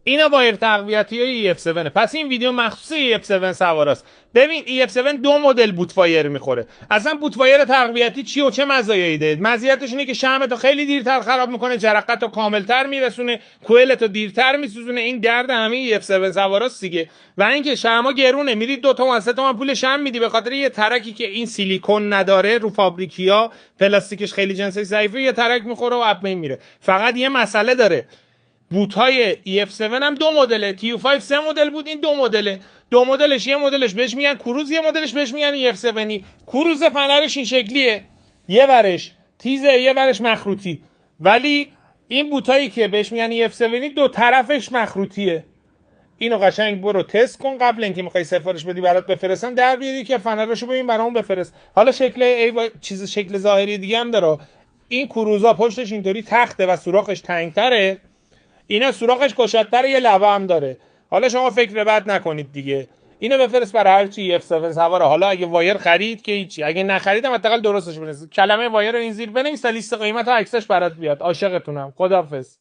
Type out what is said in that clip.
اینا وایر تقویتی EF7. پس این ویدیو مخصوص EF7 سواراست. ببین EF7 دو مدل بوت وایر میخوره. اصلا بوت وایر تقویتی چی و چه مزایایی داره؟ مزیتش اینه که شمعتو خیلی دیرتر خراب میکنه، جرقتو کاملتر میرسونه، کوئلتو دیرتر میسوزونه. این درد همه EF7 سواراست دیگه. و اینکه شمع گرونه، میری 2 تومن 3 تومن پول شمع میدی به خاطر یه ترکی که این سیلیکون نداره، رو فابریکیا پلاستیکش خیلی جنسش ضعیفه، یه ترک میخوره و اپ میره. فقط یه مسئله داره، بوت‌های EF7 هم دو مدله. TU5 3 مدل بود، این دو مدله. دو مدلش، یه مدلش بهش میگن کروز، یه مدلش بهش میگن EF7. کروز فنرش این شکلیه، یه ورش تیزه یه ورش مخروطی، ولی این بوتایی که بهش میگن EF7 دو طرفش مخروطیه. اینو قشنگ برو تست کن قبل اینکه میخوای سفارش بدی برات بفرستن، در بیاری که فنرشو ببین برامون بفرست. حالا شکل چیز شکل ظاهری دیگه هم داره. این کروزا پشتش اینطوری تخته و سوراخش تنگ‌تره، اینا سوراخش گشادتر، یه لبه هم داره. حالا شما فکر بد نکنید دیگه، اینو بفرست برای هر چی EF7 سواره. حالا اگه وایر خرید که هیچی، اگه نخریدم حداقل درستش بنویس، کلمه وایر رو این زیر بنویس تا لیست قیمت و عکسش برات بیاد. عاشقتونم. خداحافظ.